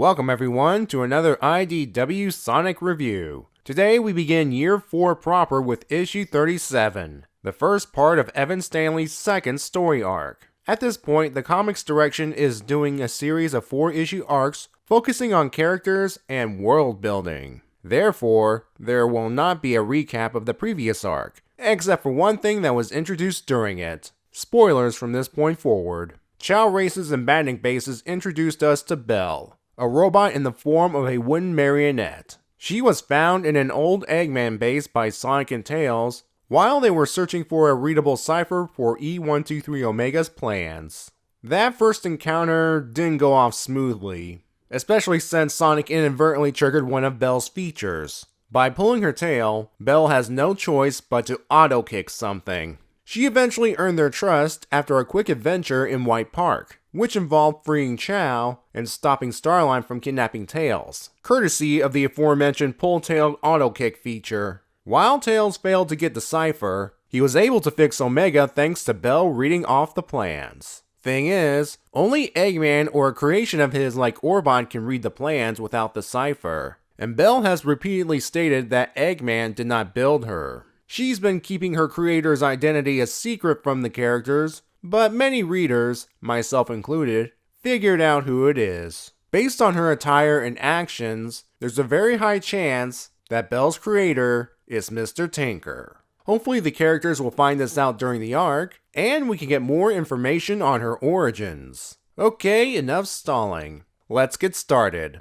Welcome everyone to another IDW Sonic review. Today we begin Year 4 proper with issue 37, the first part of Evan Stanley's second story arc. At this point, the comics direction is doing a series of 4-issue arcs focusing on characters and world building. Therefore, there will not be a recap of the previous arc, except for one thing that was introduced during it. Spoilers from this point forward. Chow Races and Banding Bases introduced us to Belle, a robot in the form of a wooden marionette. She was found in an old Eggman base by Sonic and Tails while they were searching for a readable cipher for E123 Omega's plans. That first encounter didn't go off smoothly, especially since Sonic inadvertently triggered one of Belle's features. By pulling her tail, Belle has no choice but to auto-kick something. She eventually earned their trust after a quick adventure in White Park, which involved freeing Chow and stopping Starline from kidnapping Tails, courtesy of the aforementioned pull-tail auto-kick feature. While Tails failed to get the cipher, he was able to fix Omega thanks to Belle reading off the plans. Thing is, only Eggman or a creation of his like Orbot can read the plans without the cipher, and Belle has repeatedly stated that Eggman did not build her. She's been keeping her creator's identity a secret from the characters, but many readers, myself included, figured out who it is. Based on her attire and actions, there's a very high chance that Belle's creator is Mr. Tinker. Hopefully the characters will find this out during the arc, and we can get more information on her origins. Okay, enough stalling. Let's get started.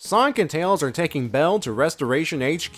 Sonic and Tails are taking Belle to Restoration HQ.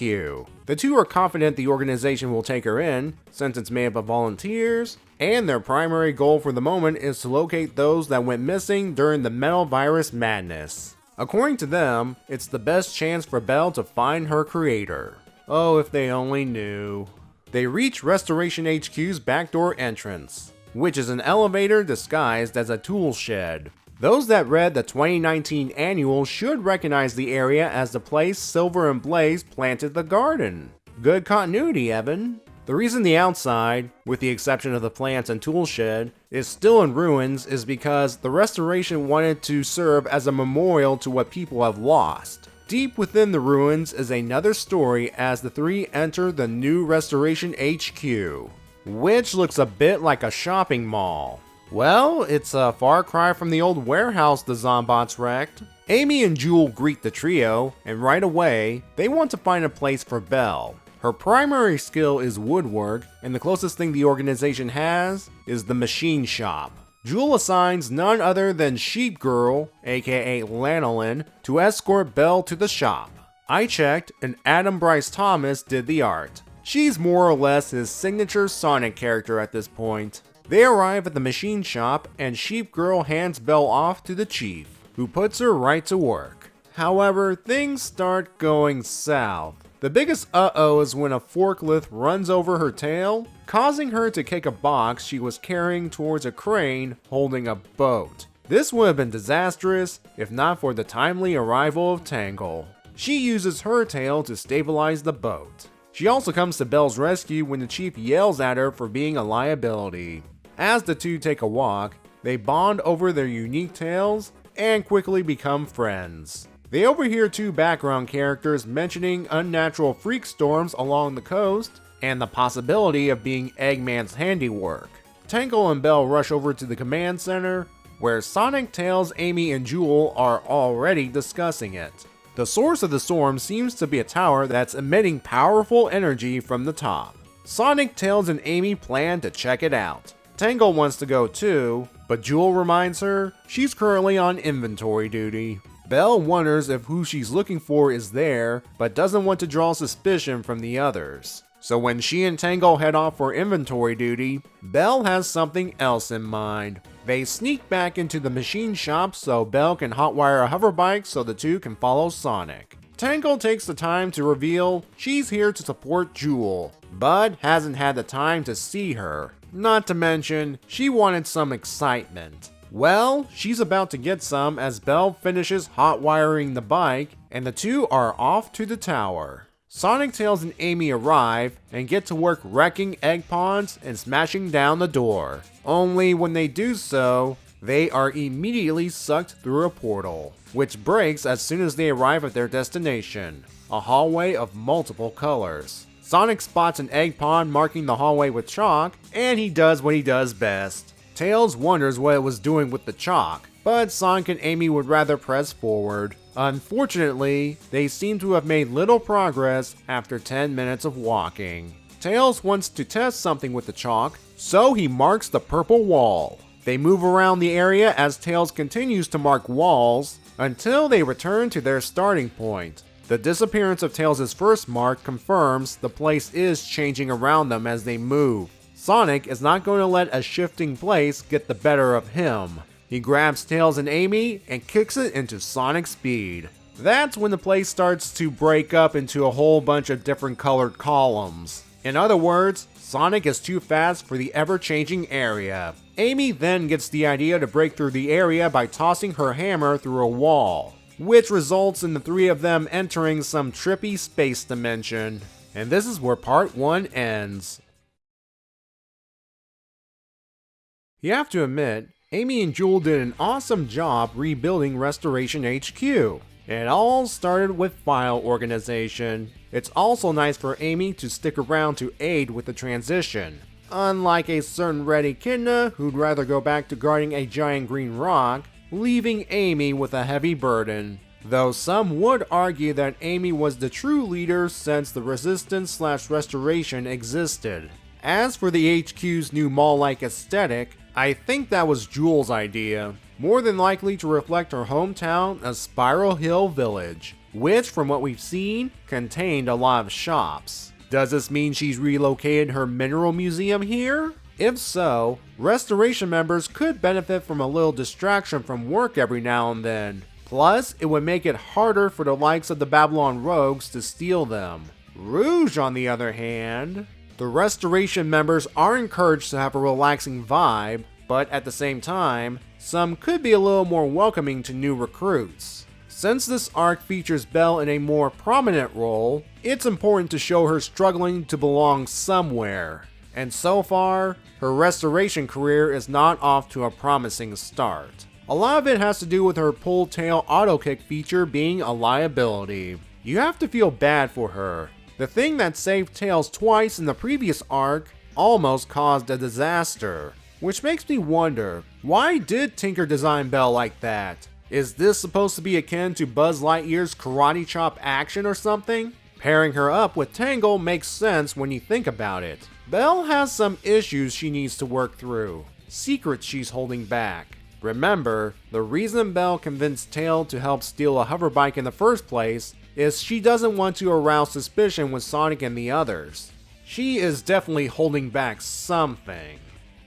The two are confident the organization will take her in, since it's made up of volunteers, and their primary goal for the moment is to locate those that went missing during the Metal Virus madness. According to them, it's the best chance for Belle to find her creator. Oh, if they only knew. They reach Restoration HQ's backdoor entrance, which is an elevator disguised as a tool shed. Those that read the 2019 annual should recognize the area as the place Silver and Blaze planted the garden. Good continuity, Evan. The reason the outside, with the exception of the plants and tool shed, is still in ruins is because the restoration wanted to serve as a memorial to what people have lost. Deep within the ruins is another story as the three enter the new Restoration HQ, which looks a bit like a shopping mall. Well, it's a far cry from the old warehouse the Zombots wrecked. Amy and Jewel greet the trio, and right away, they want to find a place for Belle. Her primary skill is woodwork, and the closest thing the organization has is the machine shop. Jewel assigns none other than Sheep Girl, aka Lanolin, to escort Belle to the shop. I checked, and Adam Bryce Thomas did the art. She's more or less his signature Sonic character at this point. They arrive at the machine shop, and Sheep Girl hands Belle off to the chief, who puts her right to work. However, things start going south. The biggest uh-oh is when a forklift runs over her tail, causing her to kick a box she was carrying towards a crane holding a boat. This would have been disastrous if not for the timely arrival of Tangle. She uses her tail to stabilize the boat. She also comes to Belle's rescue when the chief yells at her for being a liability. As the two take a walk, they bond over their unique tales and quickly become friends. They overhear two background characters mentioning unnatural freak storms along the coast and the possibility of being Eggman's handiwork. Tangle and Belle rush over to the command center, where Sonic, Tails, Amy, and Jewel are already discussing it. The source of the storm seems to be a tower that's emitting powerful energy from the top. Sonic, Tails, and Amy plan to check it out. Tangle wants to go too, but Jewel reminds her she's currently on inventory duty. Belle wonders if who she's looking for is there, but doesn't want to draw suspicion from the others. So when she and Tangle head off for inventory duty, Belle has something else in mind. They sneak back into the machine shop so Belle can hotwire a hoverbike so the two can follow Sonic. Tangle takes the time to reveal she's here to support Jewel, but hasn't had the time to see her. Not to mention, she wanted some excitement. Well, she's about to get some as Belle finishes hot wiring the bike, and the two are off to the tower. Sonic, Tails, and Amy arrive and get to work wrecking egg ponds and smashing down the door. Only when they do so, they are immediately sucked through a portal, which breaks as soon as they arrive at their destination, a hallway of multiple colors. Sonic spots an egg pond marking the hallway with chalk, and he does what he does best. Tails wonders what it was doing with the chalk, but Sonic and Amy would rather press forward. Unfortunately, they seem to have made little progress after 10 minutes of walking. Tails wants to test something with the chalk, so he marks the purple wall. They move around the area as Tails continues to mark walls until they return to their starting point. The disappearance of Tails' first mark confirms the place is changing around them as they move. Sonic is not going to let a shifting place get the better of him. He grabs Tails and Amy and kicks it into Sonic speed. That's when the place starts to break up into a whole bunch of different colored columns. In other words, Sonic is too fast for the ever-changing area. Amy then gets the idea to break through the area by tossing her hammer through a wall, which results in the three of them entering some trippy space dimension. And this is where part 1 ends. You have to admit, Amy and Jewel did an awesome job rebuilding Restoration HQ. It all started with file organization. It's also nice for Amy to stick around to aid with the transition. Unlike a certain Red Echidna who'd rather go back to guarding a giant green rock, leaving Amy with a heavy burden. Though some would argue that Amy was the true leader since the Resistance/Restoration existed. As for the HQ's new mall-like aesthetic, I think that was Jewel's idea, more than likely to reflect her hometown of Spiral Hill Village, which from what we've seen, contained a lot of shops. Does this mean she's relocated her mineral museum here? If so, Restoration members could benefit from a little distraction from work every now and then. Plus, it would make it harder for the likes of the Babylon Rogues to steal them. Rouge, on the other hand, the Restoration members are encouraged to have a relaxing vibe, but at the same time, some could be a little more welcoming to new recruits. Since this arc features Belle in a more prominent role, it's important to show her struggling to belong somewhere. And so far, her Restoration career is not off to a promising start. A lot of it has to do with her pull tail auto kick feature being a liability. You have to feel bad for her. The thing that saved Tails twice in the previous arc almost caused a disaster. Which makes me wonder, why did Tinker design Belle like that? Is this supposed to be akin to Buzz Lightyear's karate chop action or something? Pairing her up with Tangle makes sense when you think about it. Belle has some issues she needs to work through, secrets she's holding back. Remember, the reason Belle convinced Tail to help steal a hover bike in the first place is she doesn't want to arouse suspicion with Sonic and the others. She is definitely holding back something.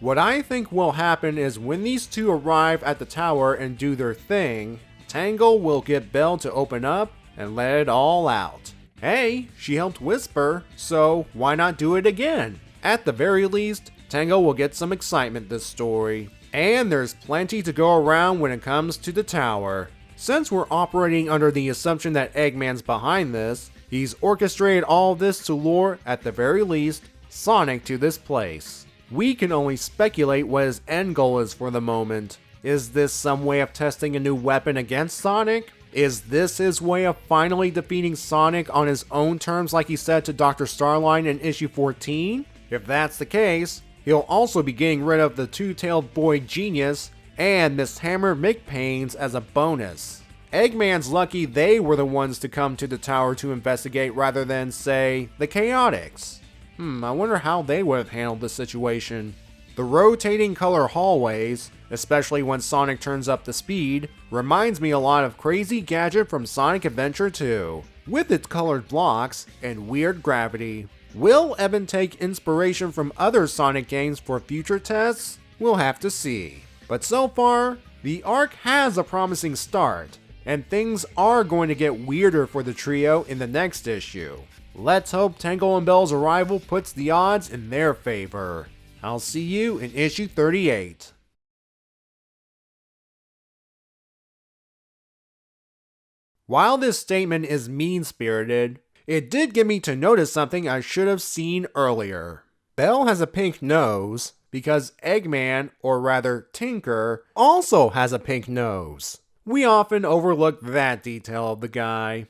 What I think will happen is when these two arrive at the tower and do their thing, Tangle will get Belle to open up and let it all out. Hey, she helped Whisper, so why not do it again? At the very least, Tangle will get some excitement this story. And there's plenty to go around when it comes to the tower. Since we're operating under the assumption that Eggman's behind this, he's orchestrated all this to lure, at the very least, Sonic to this place. We can only speculate what his end goal is for the moment. Is this some way of testing a new weapon against Sonic? Is this his way of finally defeating Sonic on his own terms like he said to Dr. Starline in issue 14? If that's the case, he'll also be getting rid of the two-tailed boy Genius and Miss Hammer McPains as a bonus. Eggman's lucky they were the ones to come to the tower to investigate rather than, say, the Chaotix. I wonder how they would have handled the situation. The rotating color hallways, especially when Sonic turns up the speed, reminds me a lot of Crazy Gadget from Sonic Adventure 2, with its colored blocks and weird gravity. Will Evan take inspiration from other Sonic games for future tests? We'll have to see. But so far, the arc has a promising start, and things are going to get weirder for the trio in the next issue. Let's hope Tangle and Belle's arrival puts the odds in their favor. I'll see you in issue 38. While this statement is mean-spirited, it did get me to notice something I should have seen earlier. Belle has a pink nose, because Eggman, or rather Tinker, also has a pink nose. We often overlook that detail of the guy.